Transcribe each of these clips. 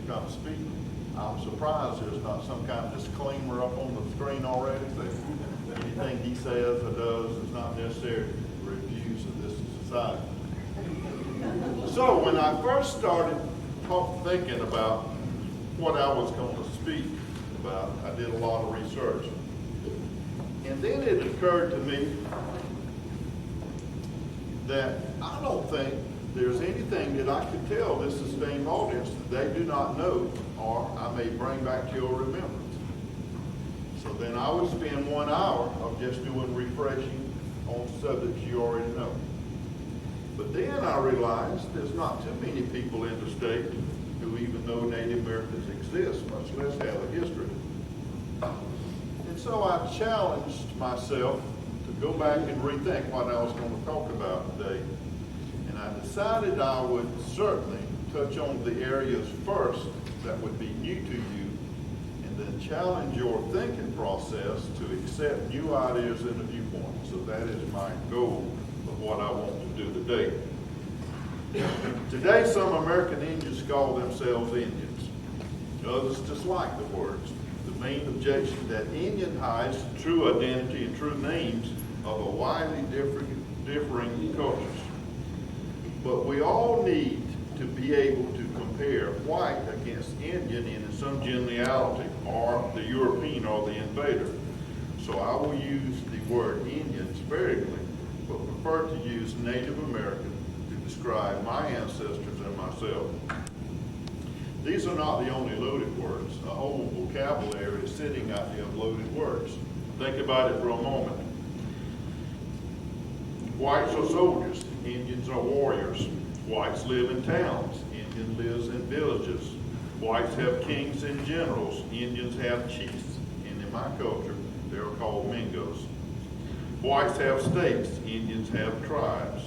come speak. I'm surprised there's not some kind of disclaimer up on the screen already that anything he says or does is not necessary for reviews of this society. So when I first started thinking about what I was going to speak about, I did a lot of research. And then it occurred to me that I don't think there's anything that I could tell this esteemed audience that they do not know or I may bring back to your remembrance. So then I would spend 1 hour of just doing refreshing on subjects you already know. But then I realized there's not too many people in the state who even know Native Americans exist, much less have a history. And so I challenged myself to go back and rethink what I was going to talk about today. And I decided I would certainly touch on the areas first that would be new to you, and then challenge your thinking process to accept new ideas and viewpoints. So that is my goal of what I want to do today. Today, some American Indians call themselves Indians. Others dislike the words. The main objection that Indian hides the true identity and true names of a widely differing cultures. But we all need to be able to compare white against Indian in some generality, or the European or the invader. So I will use the word Indian sparingly, but prefer to use Native American to describe my ancestors and myself. These are not the only loaded words. A whole vocabulary is sitting out there of loaded words. Think about it for a moment. Whites are soldiers. Indians are warriors. Whites live in towns. Indian lives in villages. Whites have kings and generals. Indians have chiefs. And in my culture, they're called Mingos. Whites have states. Indians have tribes.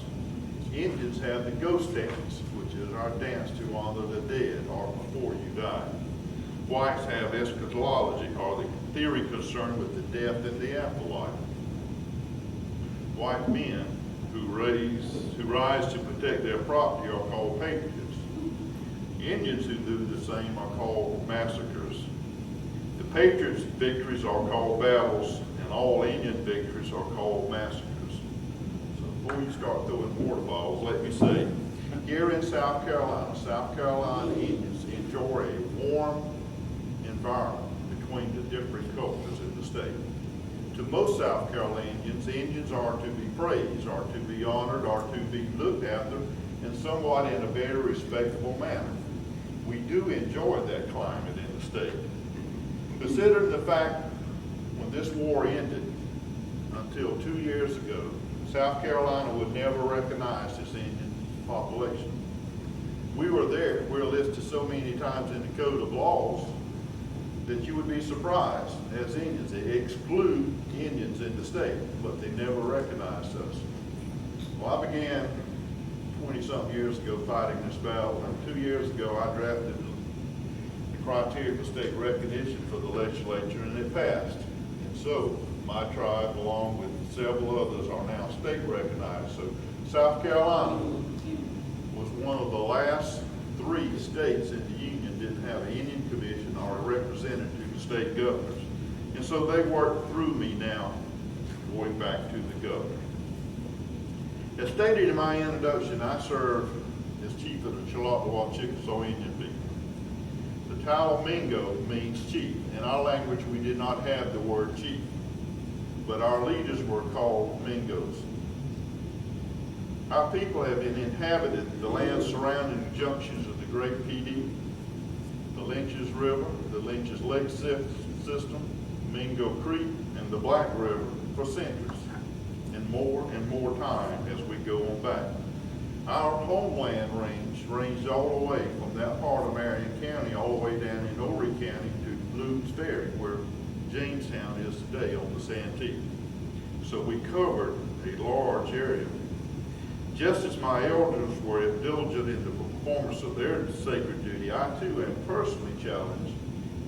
Indians have the ghost dance, which is our dance to honor the dead or before you die. Whites have eschatology, or the theory concerned with the death and the afterlife. White men who rise to protect their property are called patriots. Indians who do the same are called massacres. The patriots' victories are called battles, and all Indian victories are called massacres. So before you start throwing water bottles, let me say, here in South Carolina Indians enjoy a warm environment between the different cultures in the state. To most South Carolinians, Indians are to be praised, are to be honored, are to be looked after, and somewhat in a very respectable manner. We do enjoy that climate in the state. Considering the fact when this war ended, until 2 years ago, South Carolina would never recognize this Indian population. We were there. We're listed so many times in the Code of Laws that you would be surprised as Indians. They exclude Indians in the state, but they never recognized us. Well, I began 20-something years ago fighting this battle, and 2 years ago I drafted the criteria for state recognition for the legislature, and it passed. And so my tribe, along with several others, are now state recognized. So South Carolina was one of the last 3 states in the Union didn't have an Indian commission or a representative to the state governors. And so they work through me now, going back to the governor. As stated in my introduction, I serve as chief of the Chiloctawa Chickasaw Indian people. The title Mingo means chief. In our language, we did not have the word chief, but our leaders were called Mingos. Our people have inhabited the land surrounding the junctions of the Great PD, the Lynch's River, the Lynch's Lake system, Mingo Creek, and the Black River for centuries, and more time as we go on back. Our homeland ranged all the way from that part of Marion County all the way down in Horry County to Bloom's Ferry, where Jamestown is today on the Santee. So we covered a large area. Just as my elders were diligent in the performance of their sacred duty, I too am personally challenged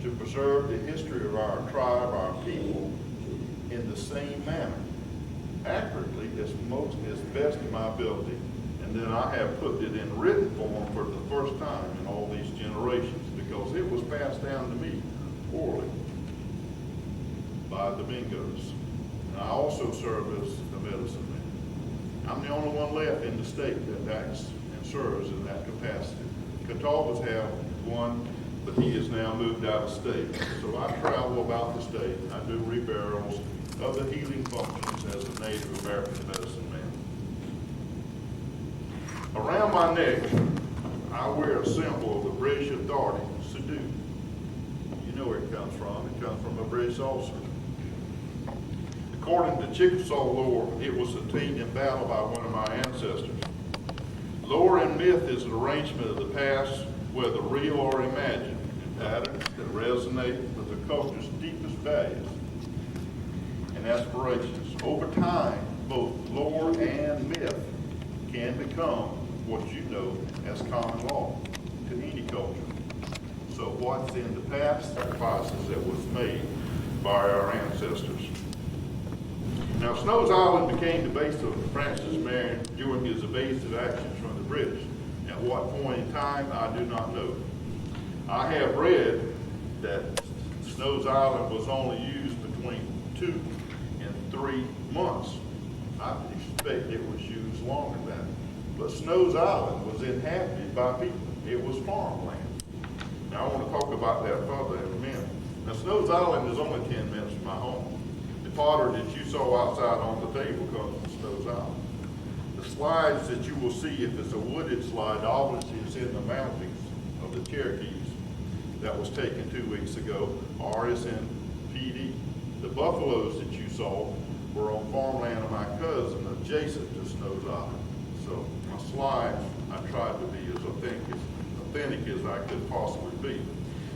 to preserve the history of our tribe, our people, in the same manner, accurately as best of my ability. And then I have put it in written form for the first time in all these generations, because passed down to me orally by Domingos. And I also serve as the medicine man. I'm the only one left in the state that acts and serves in that capacity. Catawbas have one, but he has now moved out of state. So I travel about the state. I do rebarrels of the healing functions as a Native American medicine man. Around my neck, I wear a symbol of the British authority, Sudou. You know where it comes from. It comes from a British officer. According to Chickasaw lore, it was obtained in battle by one of my ancestors. Lore and myth is an arrangement of the past, whether real or imagined, in patterns that resonate with the culture's deepest values and aspirations. Over time, both lore and myth can become what you know as common law to any culture. So what's in the past sacrifices that was made by our ancestors. Now, Snow's Island became the base of Francis Marion during his evasive actions from the British. At what point in time, I do not know. I have read that Snow's Island was only used between 2 and 3 months. I expect it was used longer than that. But Snow's Island was inhabited by people. It was farmland. Now, I want to talk about that further in a minute. Now, Snow's Island is only 10 minutes from my home. The potter that you saw outside on the table comes from Snow's Island. The slides that you will see, if it's a wooded slide, obviously it's in the mountings of the Cherokees that was taken 2 weeks ago, or it's in PD. The buffaloes that you saw were on farmland of my cousin adjacent to Snow's Island. So my slides, I tried to be as authentic as I could possibly be.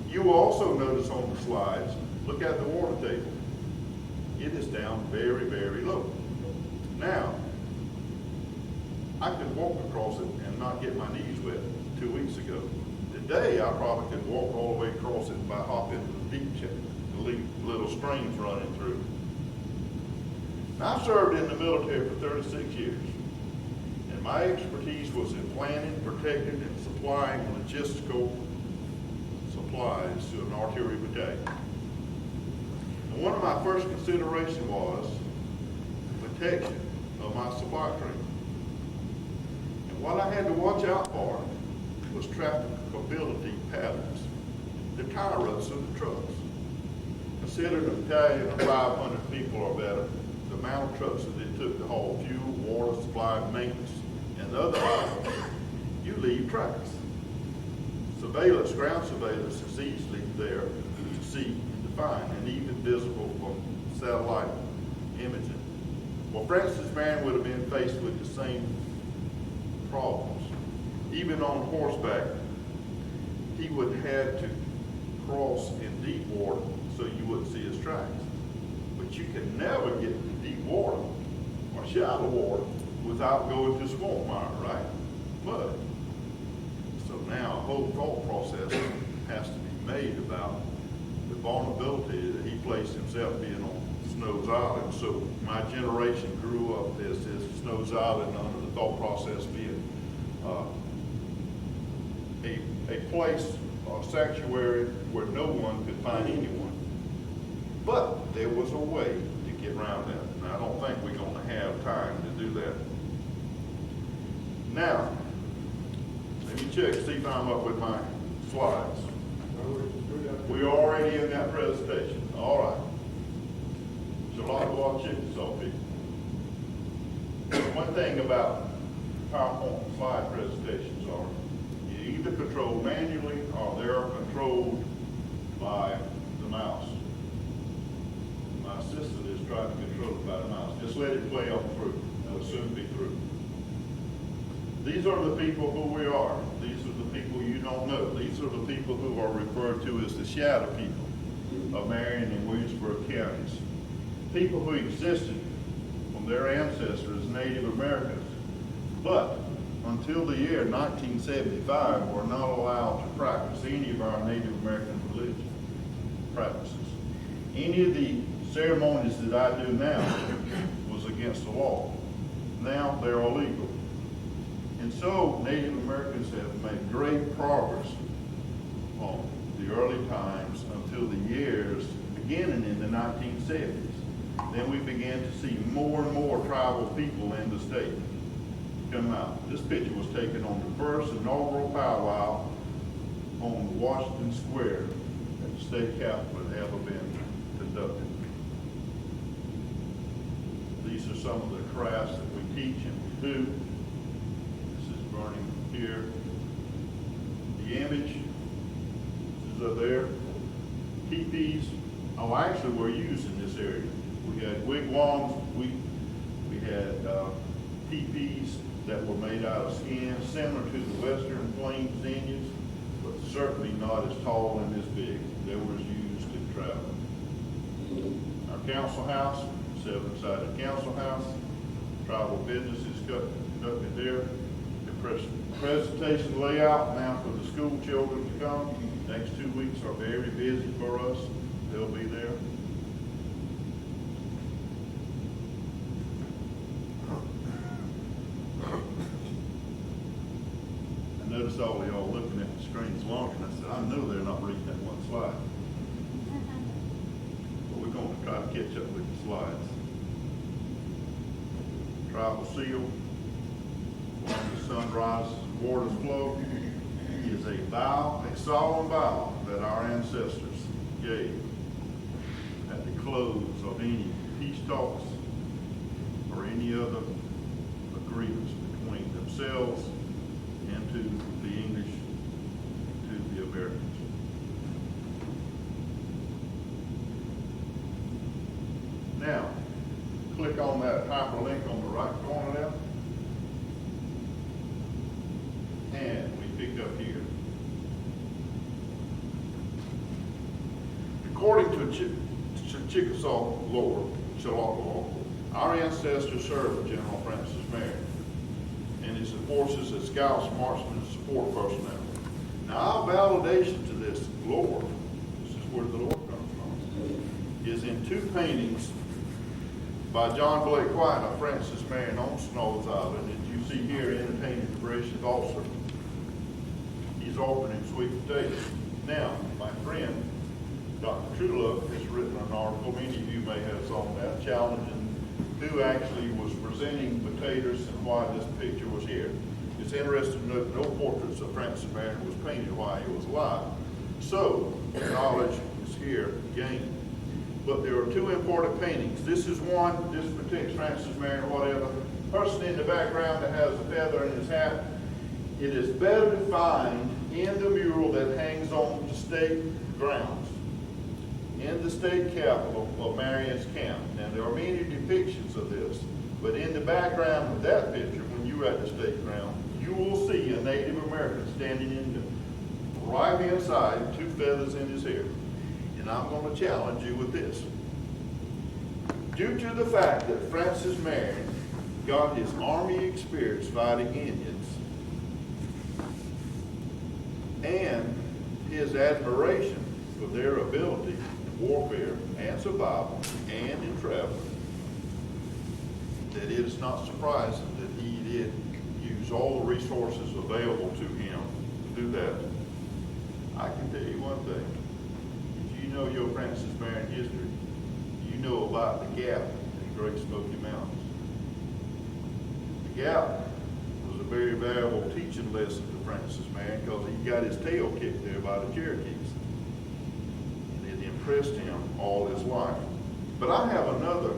You will also notice on the slides, look at the water table. It is down very, very low. Now, I could walk across it and not get my knees wet 2 weeks ago. Today, I probably could walk all the way across it by hopping the deep check, the little streams running through. Now, I served in the military for 36 years. And my expertise was in planning, protecting, and supplying logistical supplies to an artillery battalion. And one of my first considerations was protection of my supply train. And what I had to watch out for was trafficability patterns, the tire ruts of the trucks. Consider a battalion of 500 people or better, the amount of trucks that it took to haul fuel, water, supply, maintenance, and other items, you leave tracks. Surveillance, ground surveillance is easily there to see and define, and even visible from satellite imaging. Well, Francis Marion would have been faced with the same problems. Even on horseback, he would have had to cross in deep water so you wouldn't see his tracks. But you can never get to deep water or shallow water without going to swamp mire, right? Mud. So now a whole thought process has to be made about the vulnerability that he placed himself being on Snow's Island. So my generation grew up as Snow's Island under the thought process being a place, a sanctuary where no one could find anyone. But there was a way to get around that. And I don't think we're going to have time to do that. Now, let me check, see if I'm up with my slides. We're already in that presentation. All right. There's a lot of our Chickasaw people. One thing about PowerPoint slide presentations are you either control manually or they're controlled by the mouse. My assistant is trying to control it by the mouse. Just let it play on through. It'll soon be through. These are the people who we are. These are the people you don't know. These are the people who are referred to as the shadow people of Marion and Williamsburg counties. People who existed from their ancestors, Native Americans, but until the year 1975 were not allowed to practice any of our Native American religion practices. Any of the ceremonies that I do now was against the law. Now they're illegal. And so Native Americans have made great progress on the early time 1970s. Then we began to see more and more tribal people in the state come out. This picture was taken on the first inaugural powwow on Washington Square at the state capitol that ever been conducted. These are some of the crafts that we teach and we do. This is Vernon here. The image is up there. Teepees. Oh, actually, we're used in this area. We had wigwams. We had teepees that were made out of skin, similar to the Western Plains Indians, but certainly not as tall and as big. They were used in travel. Our council house, 7-sided council house, tribal business is conducted there. The presentation layout now for the school children to come. Next 2 weeks are very busy for us. They'll be there. I noticed all of y'all looking at the screens longer, and I said, I know they're not reading that one slide. But we're going to try to catch up with the slides. Tribal seal, along the sunrise waters flow, is a vow, a solemn vow that our ancestors gave at the close of any peace talks or any other agreements between themselves and to the English, to the Americans. Now, click on that hyperlink on the right corner there, and we pick up here. According to Chickasaw lore, our ancestors served General Francis Marion and his forces as scouts, marksmen, and support personnel. Now, our validation to this lore, this is where the lore comes from, is in 2 paintings by John Blake White of Francis Marion on Snows Island, that you see here entertaining the British officer. He's offering him sweet potatoes. Now, my friend, Dr. Truelock, has written an article, many of you may have saw that, challenging who actually was presenting potatoes and why this picture was here. It's interesting to note no portraits of Francis Marion was painted while he was alive. So, the knowledge is here gained. But there are 2 important paintings. This is one, this depicts Francis Marion, whatever. Person in the background that has a feather in his hat. It is better defined in the mural that hangs on the state grounds, in the state capitol of Marion's camp. Now, there are many depictions of this, but in the background of that picture, when you're at the state ground, you will see a Native American standing in the right-hand side, 2 feathers in his hair. And I'm going to challenge you with this. Due to the fact that Francis Marion got his army experience fighting Indians and his admiration for their ability in warfare and survival and in travel, that it is not surprising that he did use all the resources available to him to do that. I can tell you one thing. If you know your Francis Marion history, you know about the Gap in the Great Smoky Mountains. The Gap was a very valuable teaching lesson to Francis Marion because he got his tail kicked there by the Cherokees. And it impressed him all his life. But I have another,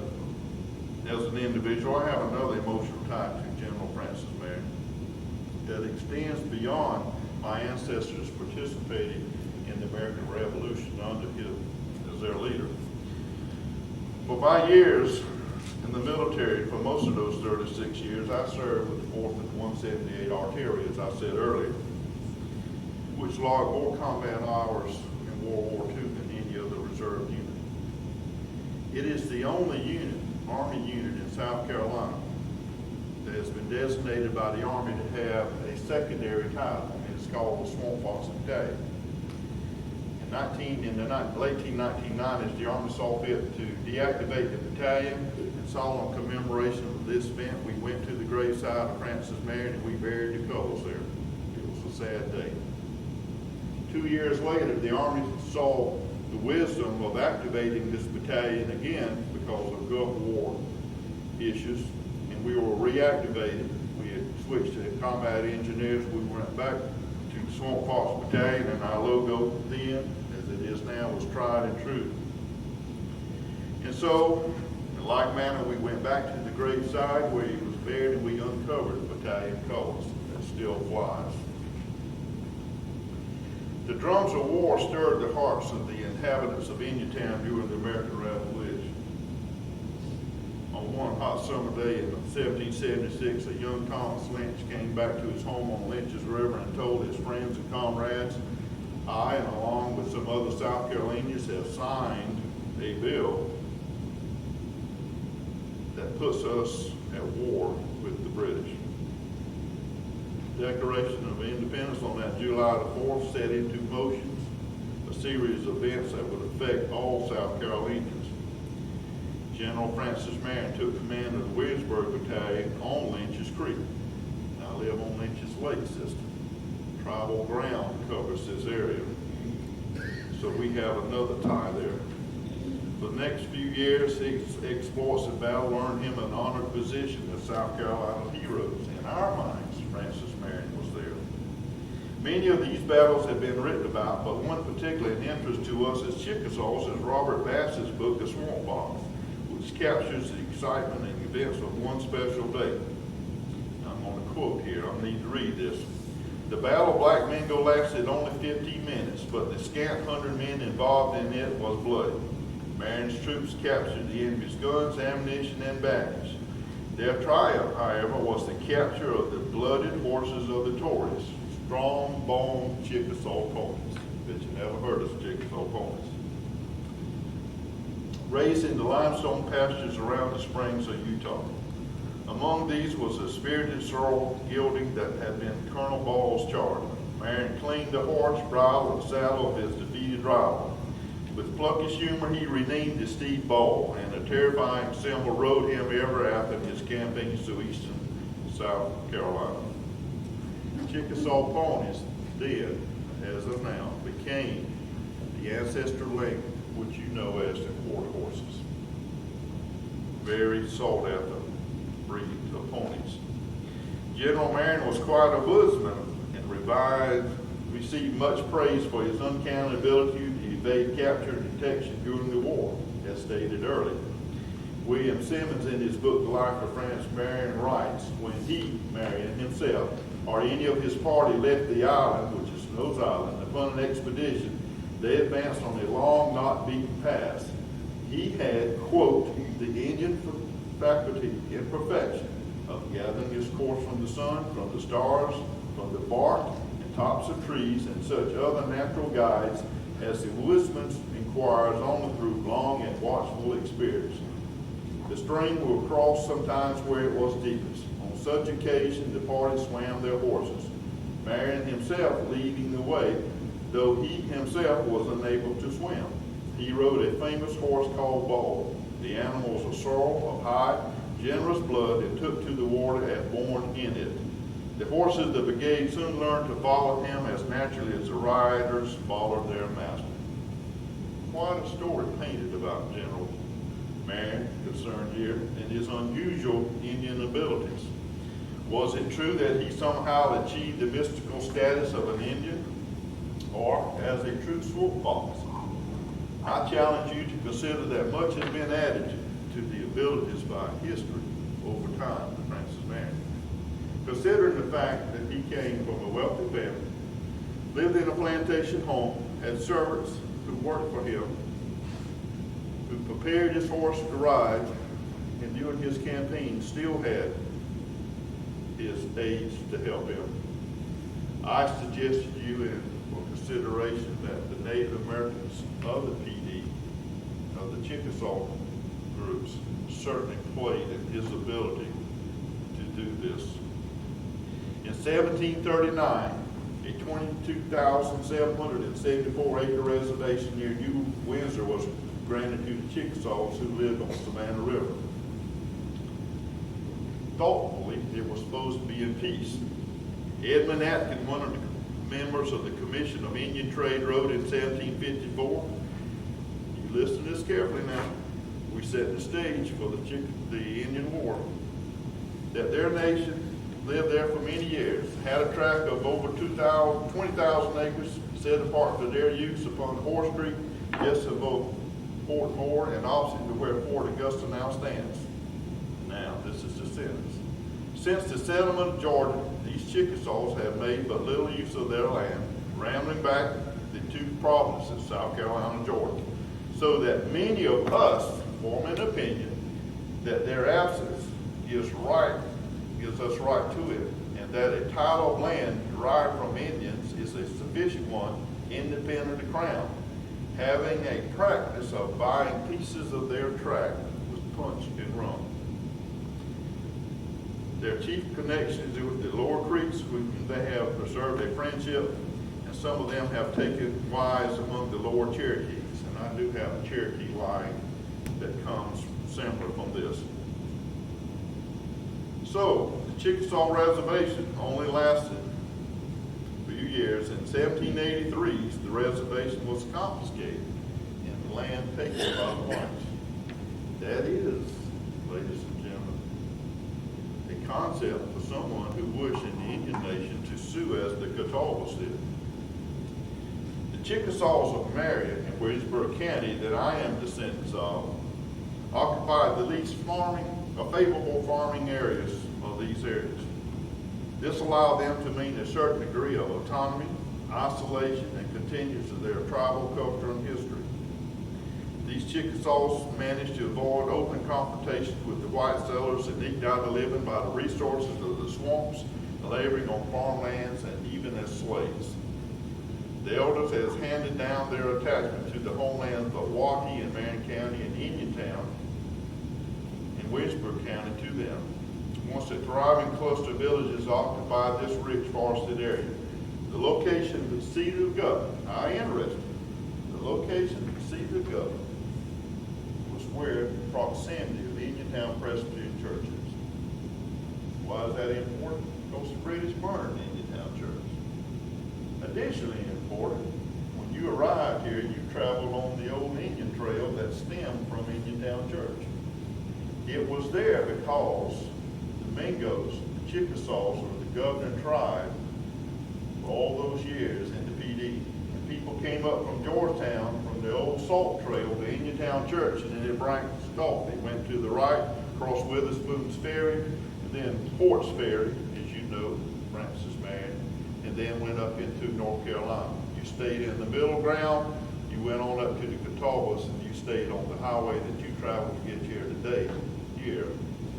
as an individual, I have another emotional tie to General Francis Marion that extends beyond my ancestors participating in the American Revolution under him as their leader. For 5 years in the military, for most of those 36 years, I served with the 4th and 178 Artillery, as I said earlier, which logged more combat hours in World War II than any other reserve unit. It is the only unit, Army unit in South Carolina, that has been designated by the Army to have a secondary title, and it's called the Swamp Fox Battalion. In the late 1990s, the Army saw fit to deactivate the battalion. In solemn commemoration of this event, we went to the graveside of Francis Marion and we buried the colors there. It was a sad day. 2 years later, the Army saw the wisdom of activating this battalion again because of Gulf War issues, and we were reactivated. We had switched to combat engineers. We went back to Swamp Fox Battalion, and our logo then, as it is now, was tried and true. And so, in like manner, we went back to the graveside where he was buried, and we uncovered the battalion colors that still flies. The drums of war stirred the hearts of the inhabitants of Indiantown during the American Revolution. On one hot summer day in 1776, a young Thomas Lynch came back to his home on Lynch's River and told his friends and comrades, I, and along with some other South Carolinians, have signed a bill that puts us at war with the British. Declaration of Independence on that July the 4th set into motion a series of events that would affect all South Carolinians. General Francis Marion took command of the Williamsburg Battalion on Lynch's Creek. I live on Lynch's Lake system. Tribal ground covers this area. So we have another tie there. For the next few years, his exploits in battle earned him an honored position as South Carolina heroes. In our minds, Francis Marion was there. Many of these battles have been written about, but one particularly of interest to us as Chickasaws is Robert Bass's book, The Swamp Fox, which captures the excitement and events of one special day. I'm going to quote here. I need to read this. The Battle of Black Mingo lasted only 15 minutes, but the scant 100 men involved in it was bloody. Marion's troops captured the enemy's guns, ammunition, and baggage. Their triumph, however, was the capture of the blooded horses of the Tories, strong-boned Chickasaw ponies. Bet you never heard of Chickasaw ponies. Raised in the limestone pastures around the springs of Utah. Among these was a spirited sorrel gelding that had been Colonel Ball's charge. Marion cleaned the horse, bridle, and saddle of his defeated rival. With pluckish humor, he renamed his steed Ball, and a terrifying symbol rode him ever after in his campaigns to eastern South Carolina. Chickasaw ponies then, as of now, became the ancestral link which you know as the quarter horses. Very sought after breed of ponies. General Marion was quite a woodsman and received much praise for his uncanny ability to evade capture and detection during the war, as stated earlier. William Simmons, in his book, The Life of Francis Marion, writes, when he, Marion himself, or any of his party left the island, which is Nose Island, upon an expedition, they advanced on a long, not beaten path. He had, quote, the Indian faculty in perfection of gathering his course from the sun, from the stars, from the bark and tops of trees, and such other natural guides as the woodsman inquires only through long and watchful experience. The stream will cross sometimes where it was deepest. On such occasion, the party swam their horses, Marion himself leading the way, though he himself was unable to swim. He rode a famous horse called Ball. The animal was a sorrel of high, generous blood and took to the water as born in it. The horses of the brigade soon learned to follow him as naturally as the riders followed their master. Quite a story painted about General Marion concerned here and his unusual Indian abilities. Was it true that he somehow achieved the mystical status of an Indian, or as a true swamp fox? I challenge you to consider that much has been added to the abilities by history over time to Francis Marion. Considering the fact that he came from a wealthy family, lived in a plantation home, had servants who worked for him, who prepared his horse to ride, and during his campaign still had his aides to help him. I suggest to you in for consideration that the Native Americans of the PD, of the Chickasaw groups, certainly played in his ability to do this. In 1739, a 22,774 acre reservation near New Windsor was granted to the Chickasaws who lived on Savannah River. Thoughtfully, it was supposed to be in peace. Edmund Atkin, one of the members of the Commission of Indian Trade, wrote in 1754, listen to this carefully now. We set the stage for the Indian War. That their nation lived there for many years, had a tract of over 20,000 acres set apart for their use upon Horse Creek, just above Fort Moore and opposite to where Fort Augusta now stands. Now, this is the sentence. Since the settlement of Georgia, these Chickasaws have made but little use of their land, rambling back the two provinces, South Carolina and Georgia, so that many of us form an opinion that their absence gives us right to it, and that a title of land derived from Indians is a sufficient one, independent of the crown, having a practice of buying pieces of their tract with punch and rum. Their chief connections with the lower creeks, with they have preserved a friendship, and some of them have taken wives among the lower Cherokees. And I do have a Cherokee line that comes similar from this. So, the Chickasaw Reservation only lasted a few years. In 1783, the reservation was confiscated and the land taken by the whites. That is, ladies and gentlemen, a concept for someone who wished in the Indian Nation to sue as the Catawbas did. The Chickasaws of Marion in Williamsburg County that I am descendants of occupied the least favorable farming areas of these areas. This allowed them to maintain a certain degree of autonomy, isolation, and continuance of their tribal culture and history. These Chickasaws managed to avoid open confrontations with the white settlers and eked out a living by the resources of the swamps, laboring on farmlands, and even as slaves. The elders has handed down their attachment to the homelands of Milwaukee and Marion County and Uniontown in Williamsburg County to them. Once the thriving cluster of villages occupied this rich forested area. The location of the seat of government, interesting, the location of the seat of government was where the proximity of the Uniontown Presbyterian Church is. Why is that important? Because the British burned the Uniontown Church. Additionally important, when you arrived here, you traveled on the old Indian trail that stemmed from Uniontown Church. It was there because the Mingos, the Chickasaws, were the governing tribe for all those years in the PD. And people came up from Georgetown, from the old Salt Trail to Uniontown Church, and then they branched off. They went to the right, across Witherspoon's Ferry, and then Fort's Ferry, as you know, Francis Marion, and then went up into North Carolina. You stayed in the middle ground, you went on up to the Catawbas, and you stayed on the highway that you traveled to get here today, here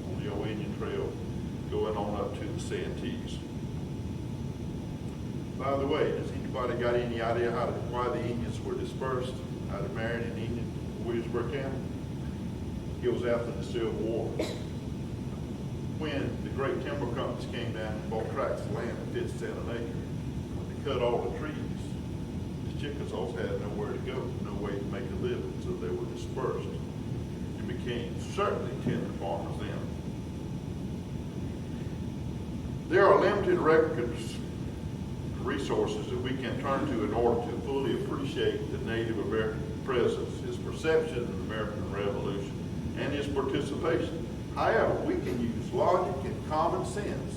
on the old Indian Trail, going on up to the Santees. By the way, has anybody got any idea why the Indians were dispersed out of Marion and Indian, Williamsburg County? It was after the Civil War. When the great timber companies came down and bought tracts of land at 50 cents an acre, when they cut all the trees, the Chickasaws had nowhere to go, no way to make a living, so they were dispersed and became certainly tenant farmers then. There are limited resources that we can turn to in order to fully appreciate the Native American presence, his perception of the American Revolution, and his participation. However, we can use logic and common sense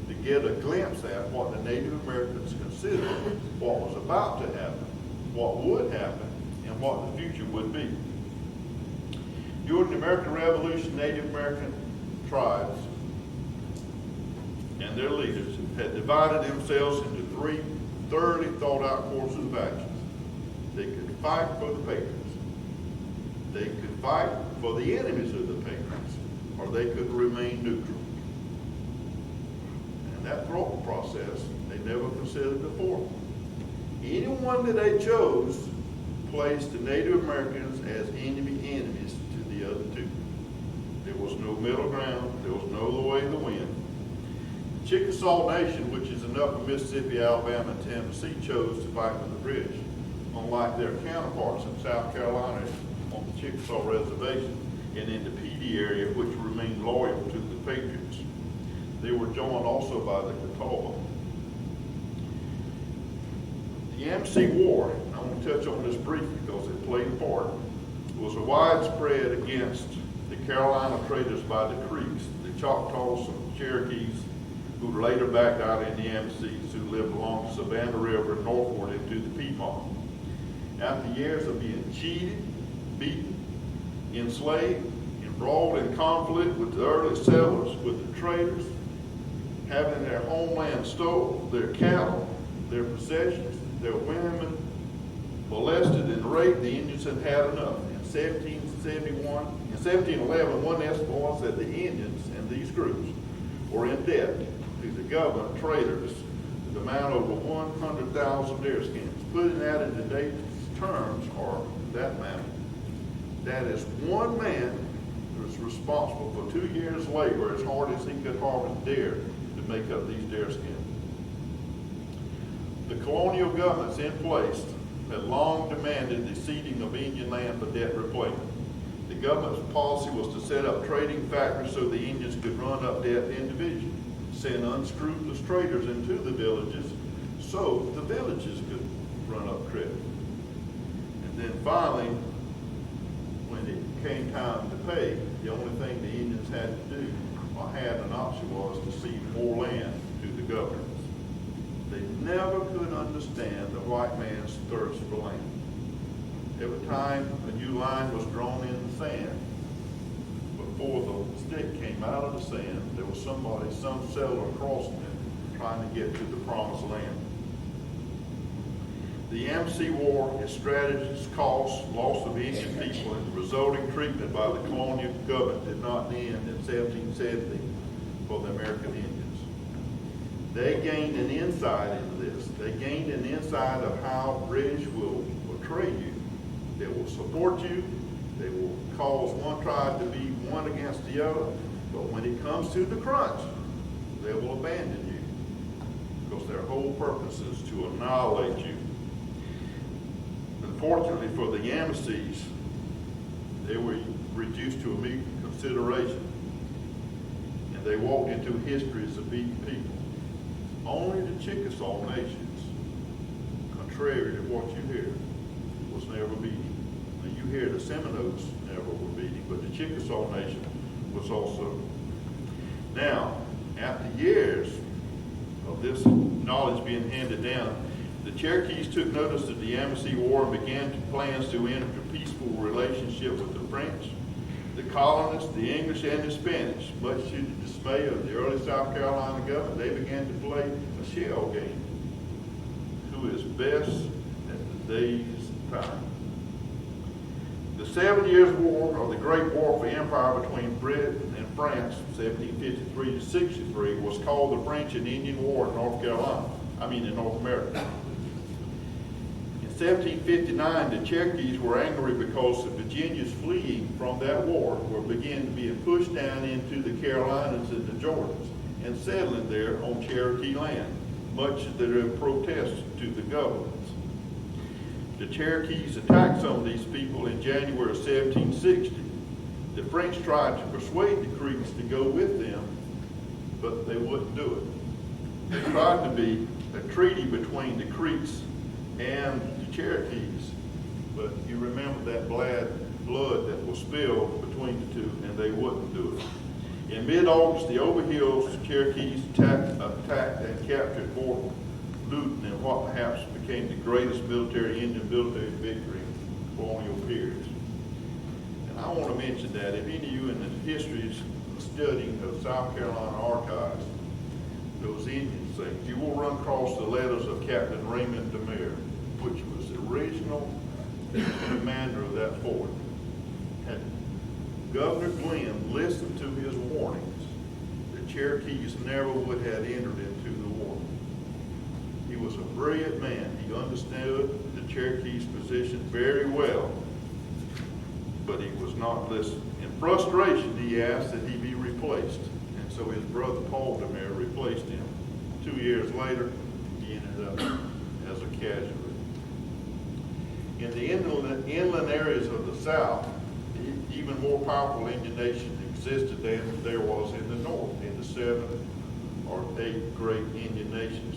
to get a glimpse at what the Native Americans considered what was about to happen, what would happen, and what the future would be. During the American Revolution, Native American tribes and their leaders had divided themselves into three thoroughly thought out courses of action. They could fight for the patriots. They could fight for the enemies of the patriots, or they could remain neutral. And that thought process, they never considered the fourth. Anyone that they chose placed the Native Americans as enemies to the other two. There was no middle ground. There was no other way to win. The Chickasaw Nation, which is in upper Mississippi, Alabama, and Tennessee, chose to fight with the British, unlike their counterparts in South Carolina on the Chickasaw Reservation and in the PD area, which remained loyal to the Patriots. They were joined also by the Catawba. The Yamasee War, I want to touch on this briefly because it played a part. was a widespread against the Carolina traders by the Creeks, the Choctaws and Cherokees, who later backed out in the Yamassees, who lived along the Savannah River northward into the Piedmont. After years of being cheated, beaten, enslaved, embroiled in conflict with the early settlers, with the traders, having their homeland stolen, their cattle, their possessions, their women molested and raped, the Indians had had enough. In 1711, one estimate said the Indians and these groups were in debt to the government traders to the amount over 100,000 deerskins. Putting that in today's terms, or that amount, that is one man who was responsible for 2 years' labor as hard as he could harvest deer to make up these deerskins. The colonial governments in place had long demanded the ceding of Indian land for debt repayment. The government's policy was to set up trading factories so the Indians could run up debt individually, send unscrupulous traders into the villages so the villages could run up credit. And then finally, when it came time to pay, the only thing the Indians had to do, or had an option, was to cede more land to the governors. They never could understand the white man's thirst for land. Every time a new line was drawn in the sand, before the stick came out of the sand, there was some settler crossing it, trying to get to the promised land. The Yamasee War, its strategies, costs, loss of Indian people, and the resulting treatment by the colonial government did not end in 1770 for the American Indians. They gained an insight into this. They gained an insight of how British will portray you. They will support you. They will cause one tribe to be one against the other. But when it comes to the crunch, they will abandon you, because their whole purpose is to annihilate you. Unfortunately for the Yamassees, they were reduced to immediate consideration, and they walked into history as a beaten people. Only the Chickasaw nations, contrary to what you hear, was never beaten. Now you hear the Seminoles never were beaten, but the Chickasaw nation was also. Now, after years of this knowledge being handed down, the Cherokees took notice of the Yamasee War and began plans to enter a peaceful relationship with the French, the colonists, the English, and the Spanish. Much to the dismay of the early South Carolina government, they began to play a shell game. Who is best at today's time? The 7 Years' War, or the Great War for Empire between Britain and France, 1753 to 63, was called the French and Indian War in North America. In 1759, the Cherokees were angry because the Virginians fleeing from that war were beginning to be pushed down into the Carolinas and the Georgias and settling there on Cherokee land, much to their protest to the governments. The Cherokees attacked some of these people in January of 1760. The French tried to persuade the Creeks to go with them, but they wouldn't do it. There tried to be a treaty between the Creeks and the Cherokees, but you remember that blood that was spilled between the two, and they wouldn't do it. In mid-August, the Overhills Cherokees attacked and captured Fort Loudoun in what perhaps became the greatest Indian military victory in colonial periods. And I want to mention that if any of you in the histories studying of South Carolina archives, those Indian things, you will run across the letters of Captain Raymond DeMere, which was the original commander of that fort. Had Governor Glenn listened to his warnings, the Cherokees never would have entered into the war. He was a brilliant man. He understood the Cherokees' position very well, but he was not listening. In frustration, he asked that he be replaced, and so his brother Paul DeMere replaced him. 2 years later, he ended up as a casualty. In the inland areas of the South, even more powerful Indian nations existed than there was in the North, in the 7 or 8 great Indian nations.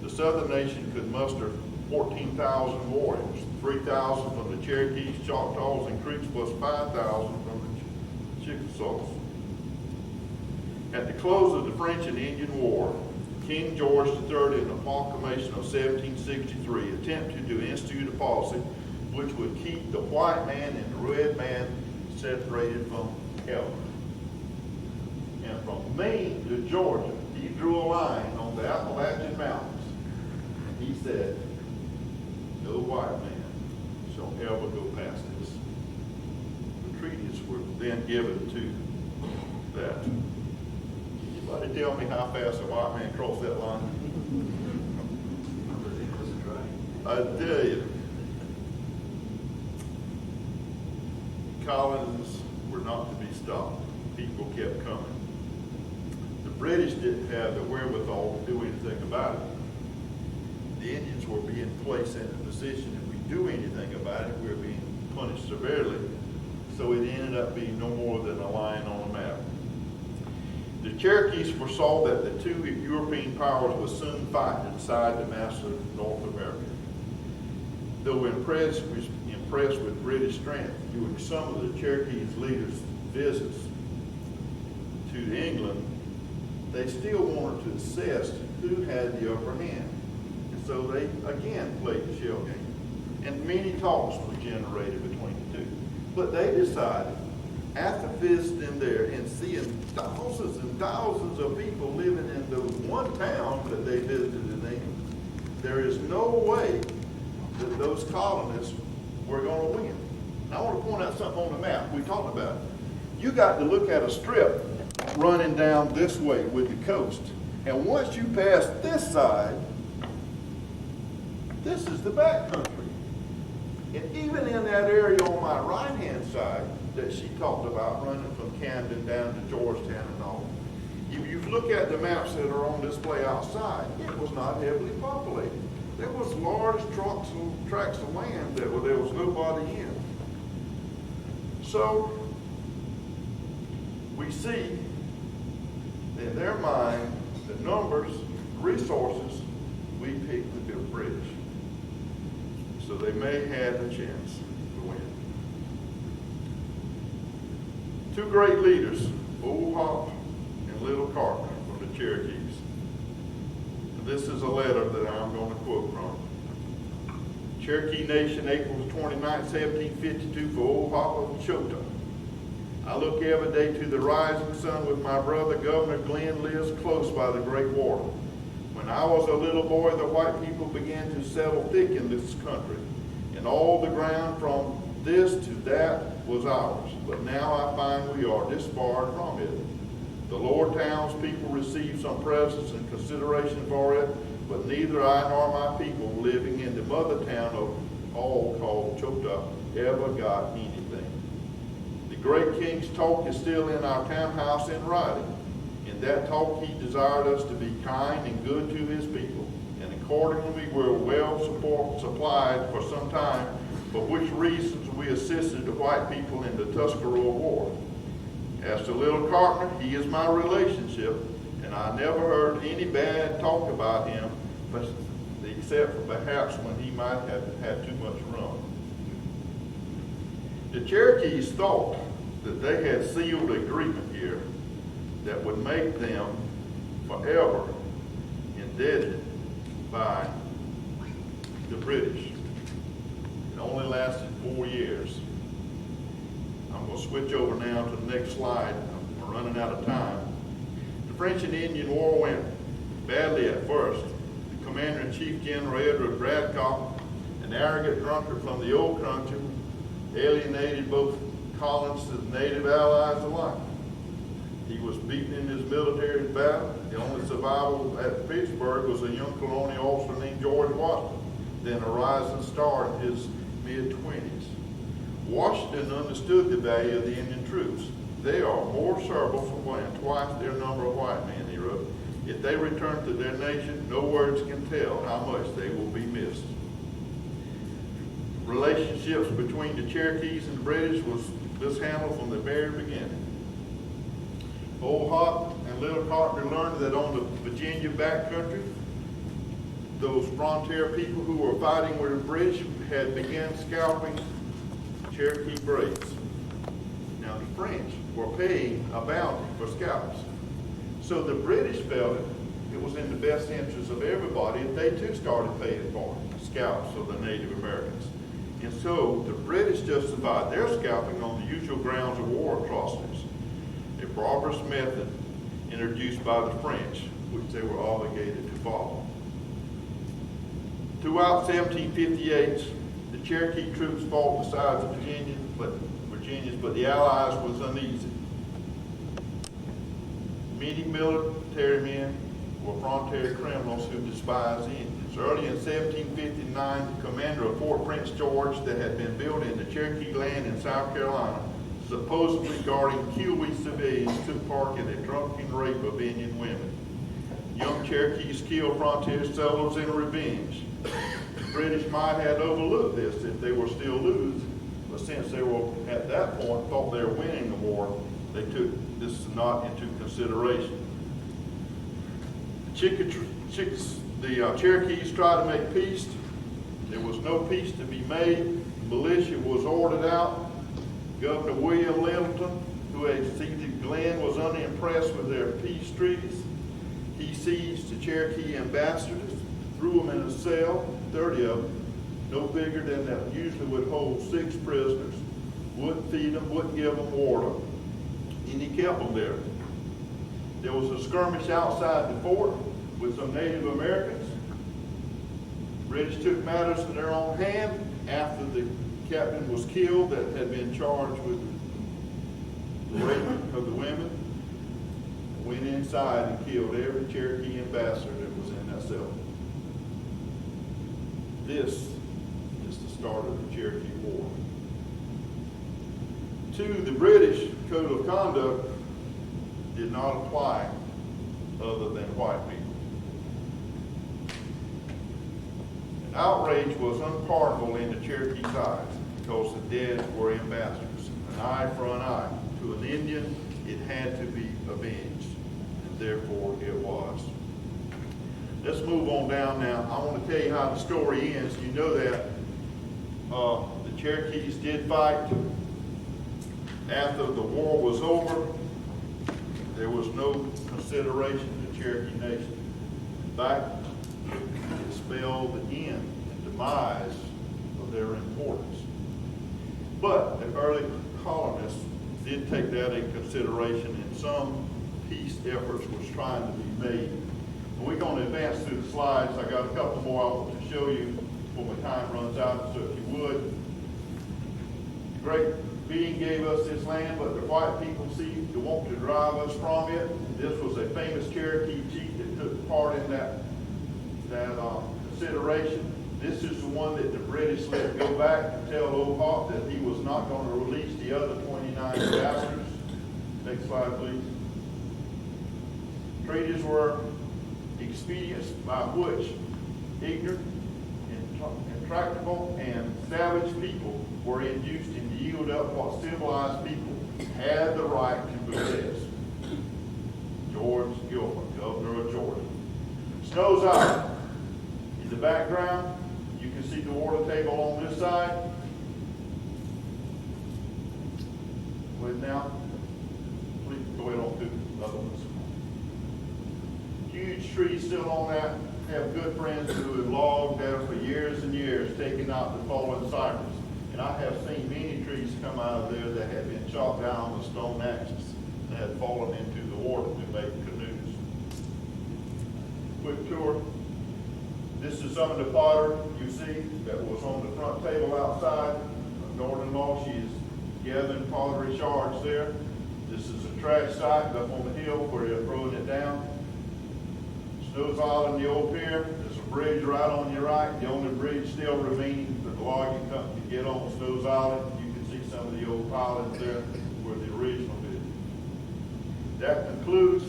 The Southern nation could muster 14,000 warriors, 3,000 from the Cherokees, Choctaws, and Creeks, plus 5,000 from the Chickasaws. At the close of the French and Indian War, King George III, in the proclamation of 1763, attempted to institute a policy which would keep the white man and the red man separated from ever. And from Maine to Georgia, he drew a line on the Appalachian Mountains. And he said, no white man shall ever go past this. The treaties were then given to that. Anybody tell me how fast a white man crossed that line? I tell you. Colonies were not to be stopped. People kept coming. The British didn't have the wherewithal to do anything about it. The Indians were being placed in a position, if we do anything about it, we were being punished severely. So it ended up being no more than a line on a map. The Cherokees foresaw that the two European powers would soon fight to decide to master North America. Though impressed with British strength during some of the Cherokees' leaders' visits to England, they still wanted to assess who had the upper hand. And so they again played the shell game. And many talks were generated between the two. But they decided, after visiting there and seeing thousands and thousands of people living in the one town that they visited in England, there is no way that those colonists were going to win. Now, I want to point out something on the map we talked about. You got to look at a strip running down this way with the coast. And once you pass this side, this is the back country. And even in that area on my right-hand side that she talked about, running from Camden down to Georgetown and all, if you look at the maps that are on display outside, it was not heavily populated. There was large tracts of land that there was nobody in. So we see in their mind the numbers, resources, we picked the British. So they may have a chance to win. Two great leaders, Old Hop and Little Carter from the Cherokees. This is a letter that I'm going to quote from. Cherokee Nation, April 29, 1752, for Old Hop of Chota. I look every day to the rising sun with my brother, Governor Glenn, lives close by the great water. When I was a little boy, the white people began to settle thick in this country, and all the ground from this to that was ours. But now I find we are disbarred from it. The lower townspeople received some presents and consideration for it, but neither I nor my people living in the mother town of all called Chota ever got anything. The great king's talk is still in our townhouse in writing. In that talk he desired us to be kind and good to his people, and accordingly we were well supplied for some time, for which reasons we assisted the white people in the Tuscarora War. As to Little Carter, he is my relationship, and I never heard any bad talk about him, except for perhaps when he might have had too much rum. The Cherokees thought that they had sealed an agreement here that would make them forever indebted by the British. It only lasted 4 years. I'm going to switch over now to the next slide. I'm running out of time. The French and Indian War went badly at first. The Commander-in-Chief General Edward Bradcock, an arrogant drunkard from the old country, alienated both colonists and native allies alike. He was beaten in his military battle. The only survivor at Pittsburgh was a young colonial officer named George Washington, then a rising star in his mid-20s. Washington understood the value of the Indian troops. They are more serviceable and twice their number of white men, he wrote. If they return to their nation, no words can tell how much they will be missed. Relationships between the Cherokees and the British was mishandled from the very beginning. Old Hop and Little Carter learned that on the Virginia backcountry, those frontier people who were fighting with the British had begun scalping Cherokee braves. Now the French were paying a bounty for scalps. So the British felt it was in the best interest of everybody if they too started paying for scalps of the Native Americans. And so the British justified their scalping on the usual grounds of war atrocities, a barbarous method introduced by the French, which they were obligated to follow. Throughout 1758, the Cherokee troops fought beside the Virginians, but the Allies was uneasy. Many military men were frontier criminals who despised the Indians. Early in 1759, the commander of Fort Prince George that had been built in the Cherokee land in South Carolina, supposedly guarding Kiwi civilians, took part in a drunken rape of Indian women. Young Cherokees killed frontier settlers in revenge. The British might have overlooked this if they were still losing, but since they were at that point thought they were winning the war, they took this not into consideration. The Cherokees tried to make peace. There was no peace to be made. Militia was ordered out. Governor William Littleton, who had seized Glenn, was unimpressed with their peace treaties. He seized the Cherokee ambassadors, threw them in a cell, 30 of them, no bigger than that usually would hold 6 prisoners, wouldn't feed them, wouldn't give them water, and he kept them there. There was a skirmish outside the fort with some Native Americans. The British took matters in their own hand after the captain was killed that had been charged with the rape of the women. Went inside and killed every Cherokee ambassador that was in that cell. This is the start of the Cherokee War. 2, the British Code of Conduct did not apply other than white people. An outrage was unpardonable in the Cherokee's eyes because the dead were ambassadors. An eye for an eye. To an Indian, it had to be avenged, and therefore it was. Let's move on down now. I want to tell you how the story ends. You know that the Cherokees did fight. After the war was over, there was no consideration of the Cherokee Nation. In fact, it spelled the end and demise of their importance. But the early colonists did take that in consideration, and some peace efforts was trying to be made. And we're going to advance through the slides. I got a couple more I want to show you before my time runs out, so if you would. The great being gave us this land, but the white people seemed to want to drive us from it. This was a famous Cherokee chief that took part in that consideration. This is the one that the British let go back to tell Old Hawk that he was not going to release the other 29 ambassadors. Next slide, please. Treaties were expedients by which ignorant, intractable, and savage people were induced to yield up what civilized people had the right to possess. George Gilpin, governor of Georgia. Snows Island. In the background, you can see the water table on this side. Wait now. Please go ahead on to the other ones. Huge trees still on that. I have good friends who have logged there for years and years, taking out the fallen cypress. And I have seen many trees come out of there that had been chopped down with stone axes and had fallen into the water to make canoes. Quick tour. This is some of the fodder you see that was on the front table outside. My daughter-in-law, she is gathering pottery shards there. This is a trash site up on the hill where they're throwing it down. Snows Island, the old pier. There's a bridge right on your right. The only bridge still remaining for the logging company to get on Snows Island. You can see some of the old pilings there where the original is. That concludes.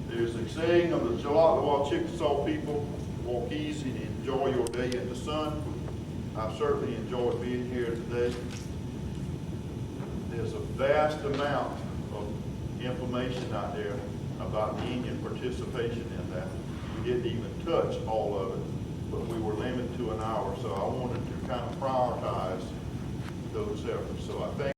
There's a saying of the Chiloctawa Chickasaw people, walk easy and enjoy your day in the sun. I've certainly enjoyed being here today. There's a vast amount of information out there about the Indian participation in that. We didn't even touch all of it, but we were limited to an hour, so I wanted to kind of prioritize those efforts. So I think